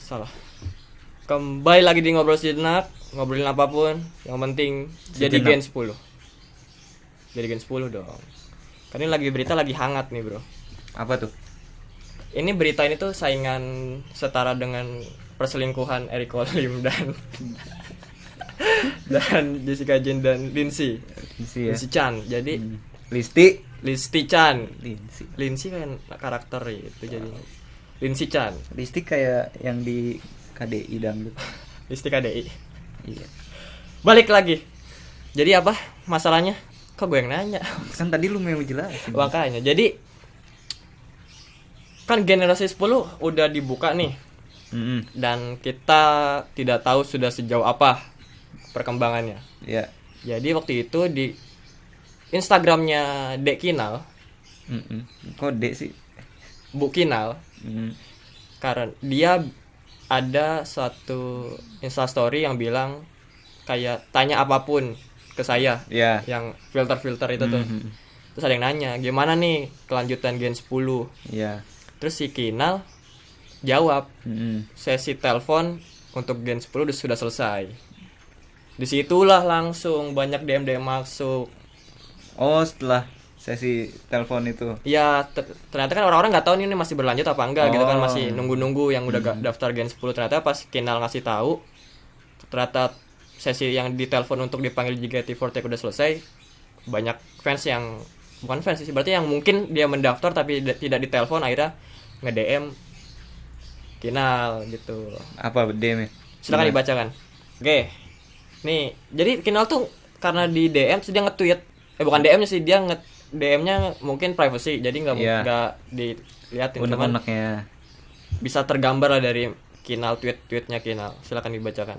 Salah. Kembali lagi di ngobrol sejenak, ngobrolin apapun, yang penting jadi Gen 10. Jadi Gen 10 dong. Karena ini lagi berita lagi hangat nih, Bro. Apa tuh? Ini berita ini tuh saingan setara dengan perselingkuhan Eric Olim dan Jessica Jane dan Lindsay. Lindsay Chan. Jadi Listi Chan. Lindsay kan karakter itu jadinya. Lindsay Chan. Listi kayak yang di KDI dangdut. Listi KDI. Iya. Balik lagi. Jadi apa masalahnya? Kok gue yang nanya? Kan tadi lu mau jelasin. Makanya. Jadi kan generasi 10 udah dibuka nih. Dan kita tidak tahu sudah sejauh apa perkembangannya. Iya. Jadi waktu itu di Instagramnya Dek Kinal. Kok Dek sih? Bu Kinal. Karena dia ada suatu instastory yang bilang kayak tanya apapun ke saya, yang filter itu tuh. Terus ada yang nanya, gimana nih kelanjutan Gen 10? Iya. Terus si Kinal jawab, sesi telepon untuk Gen 10 sudah selesai. Disitulah langsung banyak DM masuk. Oh, setelah sesi telepon itu. Ya, ternyata kan orang-orang nggak tahu nih ini masih berlanjut apa enggak gitu kan, masih nunggu-nunggu yang udah daftar Gen 10. Ternyata pas Kinal ngasih tahu, ternyata sesi yang ditelepon untuk dipanggil JKT48 udah selesai. Banyak fans yang bukan fans sih, berarti yang mungkin dia mendaftar tapi tidak ditelepon akhirnya nge-DM Kinal gitu. Apa DM-nya? Silakan dibacakan. Oke. Nih, jadi Kinal tuh karena di DM terus dia nge-tweet. Bukan DM-nya sih, dia DM-nya mungkin privacy, jadi nggak dilihatin. Unek-uneknya bisa tergambar lah dari Kinal, tweetnya Kinal. Silakan dibacakan.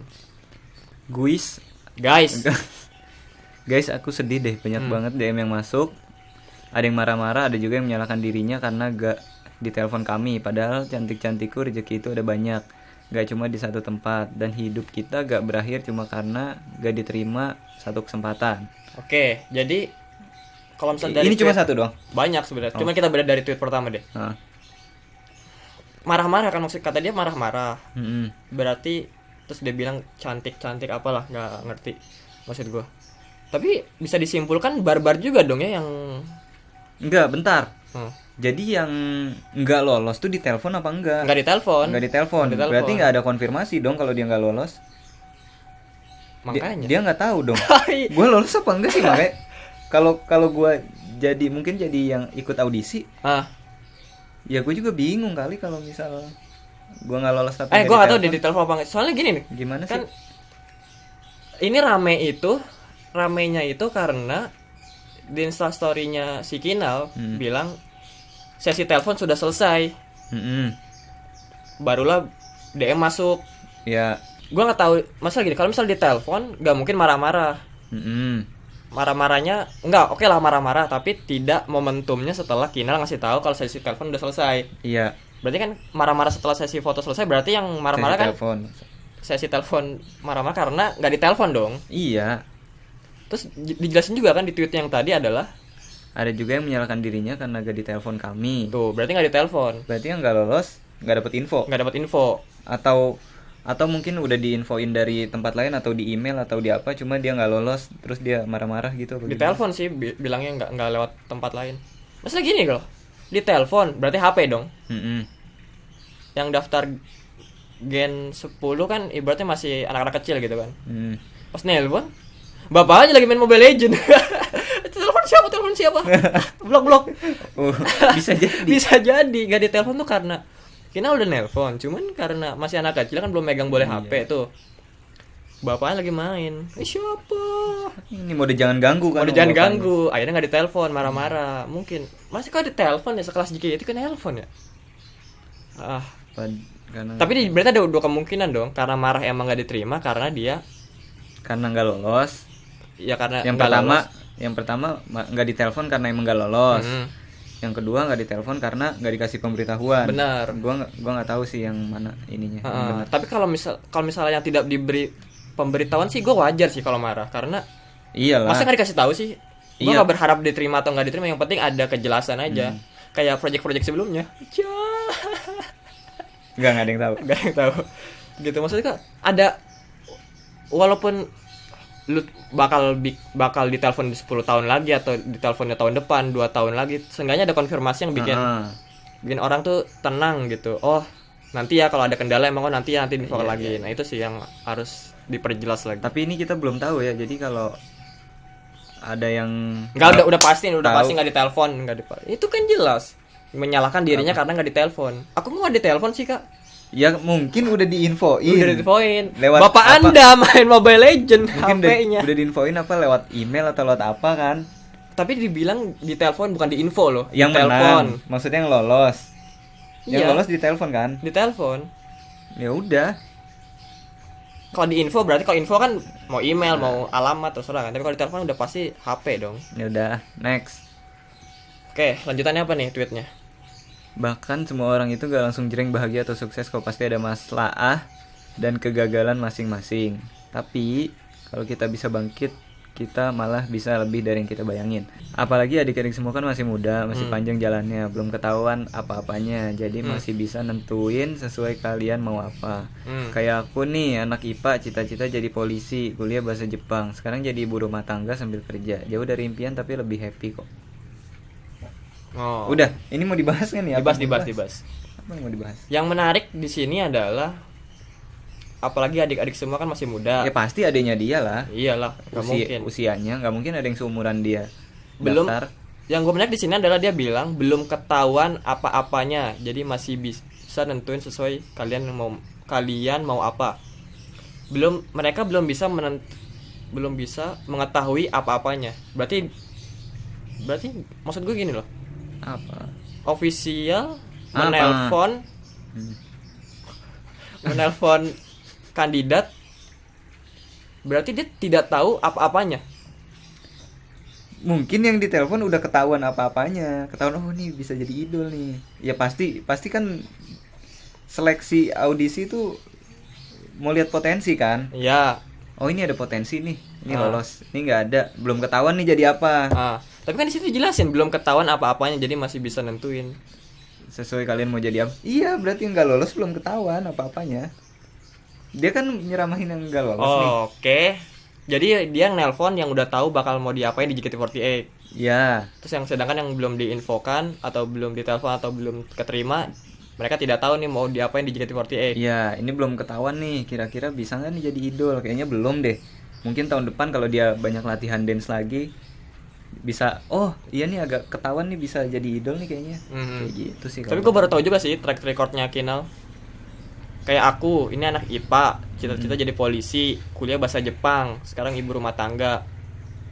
Guys, aku sedih deh, banyak banget DM yang masuk. Ada yang marah-marah, ada juga yang menyalahkan dirinya karena gak ditelepon kami. Padahal cantik-cantikku rezeki itu ada banyak, gak cuma di satu tempat. Dan hidup kita gak berakhir cuma karena gak diterima satu kesempatan. Oke, jadi kalau misalnya dari ini cuma satu doang? Banyak sebenarnya. Cuma kita beda dari tweet pertama deh. Marah-marah kan, maksud kata dia marah-marah. Berarti terus dia bilang cantik-cantik apalah, nggak ngerti maksud gue. Tapi bisa disimpulkan barbar juga dong ya yang enggak, bentar. Jadi yang nggak lolos tuh ditelepon apa enggak? Nggak ditelepon. Berarti nggak ada konfirmasi dong kalau dia nggak lolos. Makanya dia nggak tahu dong. Gue lolos apa enggak sih makanya. Kalau gue mungkin jadi yang ikut audisi. Ya gue juga bingung kali kalau misal gue nggak lolos tapi gue nggak tahu dia ditelepon apa enggak. Soalnya gini nih. Gimana kan sih? Ini ramenya itu karena di instastory-nya si Kinal bilang sesi telepon sudah selesai. Barulah DM masuk. Ya. Gue nggak tahu masalah gini. Kalau misal di telepon nggak mungkin marah-marah. Marah-marahnya enggak, oke lah marah-marah, tapi tidak momentumnya setelah Kinal ngasih tahu kalau sesi telepon udah selesai. Iya. Berarti kan marah-marah setelah sesi foto selesai, berarti yang marah-marah kan sesi telepon marah-marah karena nggak ditelepon dong. Iya. Terus dijelasin juga kan di tweet yang tadi adalah ada juga yang menyalahkan dirinya karena nggak ditelepon kami. Tuh, berarti nggak ditelepon. Berarti yang nggak lolos nggak dapat info. Atau mungkin udah diinfoin dari tempat lain atau di email atau di apa, cuma dia nggak lolos terus dia marah-marah gitu. Di telepon sih bilangnya nggak lewat tempat lain. Masalah gini kalau di telepon berarti HP dong. Yang daftar Gen 10 kan ibaratnya masih anak-anak kecil gitu kan. Pas nelpon, bapak aja lagi main Mobile Legend. Telepon siapa? Blok. Bisa jadi nggak ditelepon tuh karena Kinal udah nelpon, cuman karena masih anak kecil kan belum megang boleh HP tuh. Bapaknya lagi main. Siapa? Ini mode jangan ganggu kan. Mode jangan ganggu. Akhirnya nggak ditelepon, marah-marah. Mungkin masih kalau ditelepon ya sekelas JKT itu kan nelpon ya. Tapi berarti ada dua kemungkinan dong. Karena marah emang nggak diterima, karena nggak lolos. Ya karena yang pertama nggak ditelepon karena emang nggak lolos. Yang kedua nggak ditelepon karena nggak dikasih pemberitahuan. Benar. Gua nggak tahu sih yang mana ininya. Tapi kalau misalnya tidak diberi pemberitahuan sih, gue wajar sih kalau marah, karena iyalah. Masa nggak dikasih tahu sih? Gue nggak berharap diterima atau nggak diterima, yang penting ada kejelasan aja. Kayak project-project sebelumnya. Enggak ada yang tahu. Nggak ada yang tahu. Gitu maksudnya Kak, ada walaupun lu bakal ditelepon di 10 tahun lagi atau diteleponnya tahun depan, 2 tahun lagi, seenggaknya ada konfirmasi yang bikin orang tuh tenang gitu. Oh, nanti ya kalau ada kendala emang nanti info lagi. Nah, itu sih yang harus diperjelas lagi. Tapi ini kita belum tahu ya. Jadi kalau ada yang udah pasti nggak ditelepon, itu kan jelas menyalahkan dirinya karena nggak ditelepon. Aku nggak ditelepon sih Kak. Ya mungkin udah diinfoin. Lewat Bapak apa? Anda main Mobile Legend HP-nya. Udah diinfoin apa lewat email atau lewat apa kan? Tapi dibilang ditelepon bukan diinfo loh. Yang menang. Maksudnya yang lolos. Yang lolos ditelepon kan? Ditelepon. Ya udah. Kalau diinfo berarti kalau info kan mau email, mau alamat terserah kan. Tapi kalau ditelepon udah pasti HP dong. Ya udah, next. Oke, lanjutannya apa nih tweetnya? Bahkan semua orang itu gak langsung jreng bahagia atau sukses kok, pasti ada masalah dan kegagalan masing-masing. Tapi kalau kita bisa bangkit, kita malah bisa lebih dari yang kita bayangin. Apalagi adik-adik semua kan masih muda, masih panjang jalannya, belum ketahuan apa-apanya. Jadi masih bisa nentuin sesuai kalian mau apa. Kayak aku nih, anak IPA, cita-cita jadi polisi, kuliah bahasa Jepang. Sekarang jadi ibu rumah tangga sambil kerja. Jauh dari impian tapi lebih happy kok. Oh. Udah, ini mau dibahas kan ya? Dibahas. Apa yang mau dibahas? Yang menarik di sini adalah apalagi adik-adik semua kan masih muda. Ya pasti adanya dia lah. Iyalah, mungkin. Usianya nggak mungkin ada yang seumuran dia. Belum. Daftar. Yang gue menarik di sini adalah dia bilang belum ketahuan apa-apanya. Jadi masih bisa nentuin sesuai kalian mau apa. Mereka belum bisa mengetahui apa-apanya. Berarti maksud gue gini loh. Apa? Ofisial menelpon kandidat, berarti dia tidak tahu apa-apanya. Mungkin yang ditelepon udah ketahuan apa-apanya, ketahuan oh nih bisa jadi idol nih. Ya pasti kan seleksi audisi itu mau lihat potensi kan? Iya. Oh ini ada potensi nih, ini lolos, ini nggak ada, belum ketahuan nih jadi apa. Tapi kan di situ jelasin belum ketahuan apa-apanya, jadi masih bisa nentuin sesuai kalian mau jadi apa. Iya berarti nggak lolos belum ketahuan apa-apanya. Dia kan nyeramahin yang nggak lolos nih. Oke. Jadi dia nelpon yang udah tahu bakal mau diapain di JKT48. Iya. Terus yang sedangkan yang belum diinfokan atau belum ditelepon atau belum keterima, mereka tidak tahu nih mau diapain di JKT48. Iya, ini belum ketahuan nih, kira-kira bisa nggak nih jadi idol? Kayaknya belum deh. Mungkin tahun depan kalau dia banyak latihan dance lagi, bisa. Oh iya nih agak ketahuan nih bisa jadi idol nih kayaknya. Kayak gitu sih. Tapi gue baru tahu juga sih track recordnya Kinal. Kayak aku, ini anak IPA, cita-cita jadi polisi, kuliah bahasa Jepang, sekarang ibu rumah tangga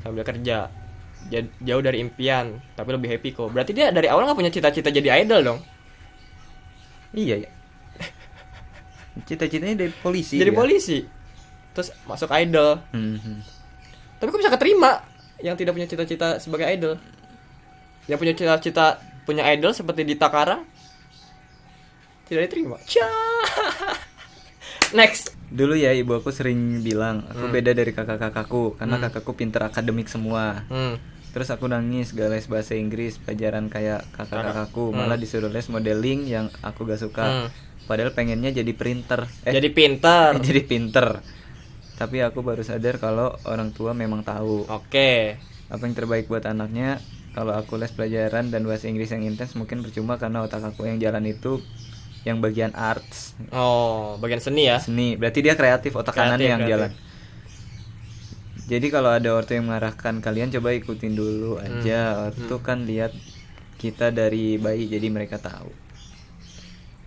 sambil kerja. Jauh dari impian, tapi lebih happy kok. Berarti dia dari awal nggak punya cita-cita jadi idol dong? Iya ya. Cita-citanya dari polisi. Jadi polisi. Terus masuk idol. Tapi kok bisa keterima yang tidak punya cita-cita sebagai idol? Yang punya cita-cita punya idol seperti Dita Karang tidak diterima. Next. Dulu ya ibu aku sering bilang aku beda dari kakak-kakakku karena kakakku pinter akademik semua. Terus aku nangis gak les bahasa Inggris, pelajaran kayak kakak-kakakku, malah disuruh les modeling yang aku gak suka. Padahal pengennya jadi printer. Jadi pinter. Jadi pinter. Tapi aku baru sadar kalau orang tua memang tahu. Oke. Apa yang terbaik buat anaknya. Kalau aku les pelajaran dan bahasa Inggris yang intens mungkin percuma karena otak aku yang jalan itu yang bagian arts. Oh, bagian seni ya? Seni. Berarti dia kreatif, otak kanannya yang jalan. Jadi kalau ada ortu yang mengarahkan kalian coba ikutin dulu aja. Ortu kan lihat kita dari bayi jadi mereka tahu.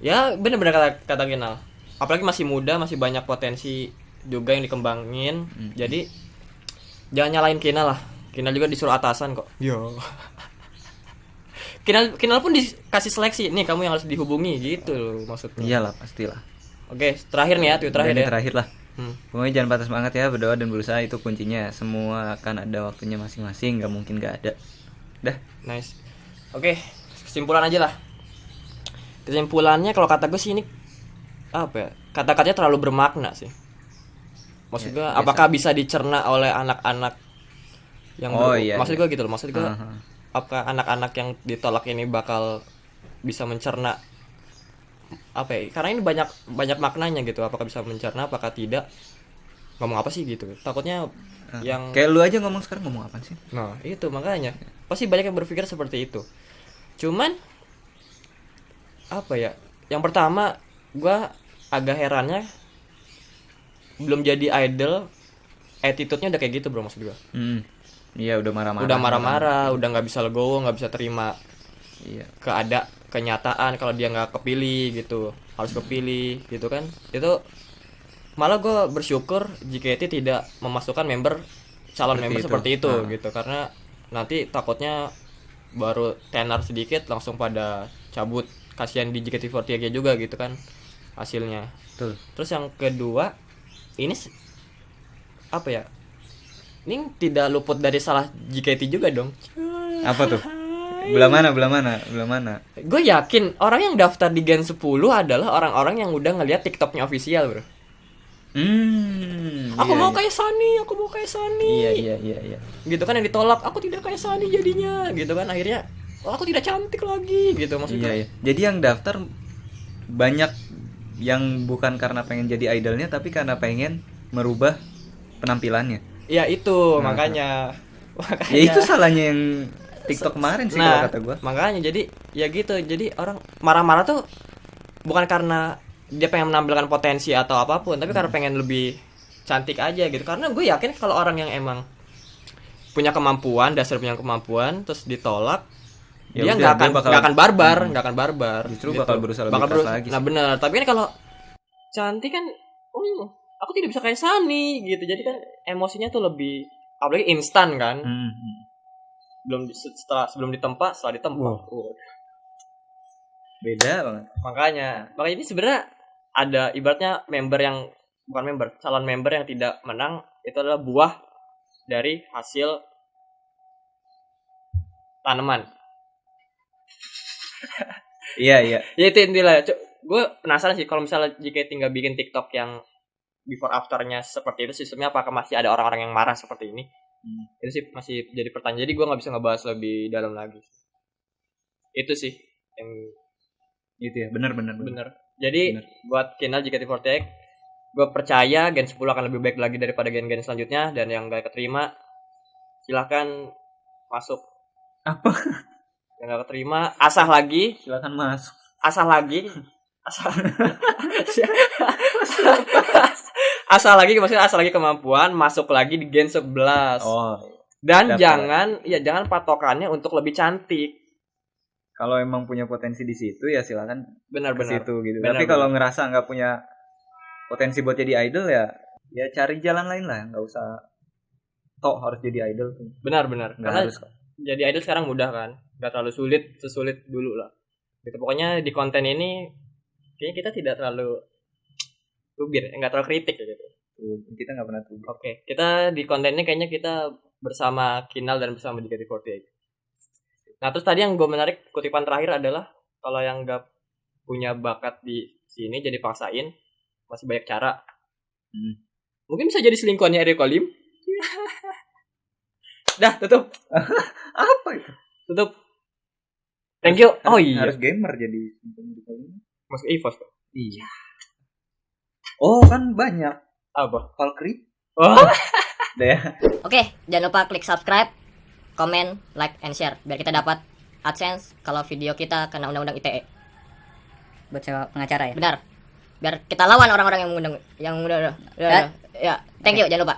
Ya benar-benar kata Kinal. Apalagi masih muda, masih banyak potensi juga yang dikembangin. Jadi jangan nyalain Kinal lah. Kinal juga disuruh atasan kok. Yo. Kinal pun dikasih seleksi. Nih kamu yang harus dihubungi gitu loh maksudnya. Iyalah pastilah. Oke, terakhir nih ya, terakhir ya. Terakhir lah. Pokoknya jangan patah semangat ya, berdoa dan berusaha itu kuncinya. Semua akan ada waktunya masing-masing, gak mungkin gak ada. Dah. Nice. Oke, kesimpulan aja lah. Kesimpulannya kalau kata gue sih ini apa ya? Kata-katanya terlalu bermakna sih. Maksud gue ya, apakah bisa dicerna oleh anak-anak yang maksud gue gitu loh. Maksud gue apakah anak-anak yang ditolak ini bakal bisa mencerna apa ya? Karena ini banyak maknanya gitu. Apakah bisa mencerna, apakah tidak? Ngomong apa sih gitu. Takutnya yang kayak lu aja ngomong sekarang ngomong apa sih? nah, itu makanya. Pasti banyak yang berpikir seperti itu. Cuman apa ya? Yang pertama, gua agak herannya belum jadi idol attitude-nya udah kayak gitu bro, maksud gua. Iya, udah marah-marah. Udah marah-marah, udah nggak bisa legowo, nggak bisa terima Iya. kenyataan kalau dia nggak kepilih gitu, harus kepilih gitu kan. Itu malah gue bersyukur JKT tidak memasukkan calon member seperti itu gitu, karena nanti takutnya baru tenar sedikit langsung pada cabut, kasihan di JKT48 juga gitu kan hasilnya. Betul. Terus yang kedua, ini apa ya, ini tidak luput dari salah JKT juga dong. Apa tuh? Belah mana? Gue yakin orang yang daftar di Gen 10 adalah orang-orang yang udah ngeliat TikToknya official bro. Aku mau kayak Sunny. Iya. Gitu kan, yang ditolak, aku tidak kayak Sunny jadinya. Gitu kan, akhirnya aku tidak cantik lagi gitu maksudnya. Iya. Jadi yang daftar banyak yang bukan karena pengen jadi idolnya, tapi karena pengen merubah penampilannya. Ya itu makanya. Ya itu salahnya yang TikTok kemarin sih kalau kata gue. Makanya jadi ya gitu. Jadi orang marah-marah tuh bukan karena dia pengen menampilkan potensi atau apapun, tapi karena pengen lebih cantik aja gitu. Karena gue yakin kalau orang yang emang punya kemampuan, dasar punya kemampuan, terus ditolak, ya dia nggak akan barbar. Justru gitu. bakal berusaha lebih keras lagi. Nah benar. Tapi kan kalau cantik kan, aku tidak bisa kayak Sunny gitu. Jadi kan emosinya tuh lebih, apalagi instan kan. Sebelum ditempa, setelah ditempa. Beda banget. Makanya ini sebenarnya ada ibaratnya calon member yang tidak menang itu adalah buah dari hasil tanaman. Iya. Ya itu intinya. Gue penasaran sih kalau misalnya jika tinggal bikin TikTok yang before afternya seperti itu, sistemnya apakah masih ada orang-orang yang marah seperti ini? Itu sih masih jadi pertanyaan. Jadi gue nggak bisa ngebahas lebih dalam lagi. Itu sih yang gitu ya. Benar. Jadi buat Kinal JKT48, gue percaya Gen 10 akan lebih baik lagi daripada gen-gen selanjutnya. Dan yang gak keterima, silahkan masuk. Apa? Yang gak keterima, asah lagi. Silahkan masuk. Asah lagi. Asah lagi kemampuan, masuk lagi di Gen 11. Dan jangan patokannya untuk lebih cantik. Kalau emang punya potensi di situ ya silakan ke situ gitu. Tapi kalau ngerasa nggak punya potensi buat jadi idol ya cari jalan lain lah, nggak usah harus jadi idol tuh. Benar. Karena harus jadi idol sekarang mudah kan, nggak terlalu sesulit dulu lah. Gitu pokoknya di konten ini kayaknya kita tidak terlalu nggak terlalu kritik gitu. Kita nggak pernah tubir. Oke, kita di konten ini kayaknya kita bersama Kinal dan bersama JKT48. Nah terus tadi yang gue menarik kutipan terakhir adalah kalau yang nggak punya bakat di sini jadi paksain, masih banyak cara. Mungkin bisa jadi selingkuhannya Eric Kolim. Dah tutup. Apa itu? Tutup. Thank you. Harus gamer jadi masuk EVOS. Iya. Kan banyak. Apa? Valkyrie. Udah ya. Oke, jangan lupa klik subscribe, komen, like, and share biar kita dapat AdSense kalau video kita kena undang-undang ITE. Buat sewa pengacara ya? Benar. Biar kita lawan orang-orang yang mengundang Ya, thank you, jangan lupa.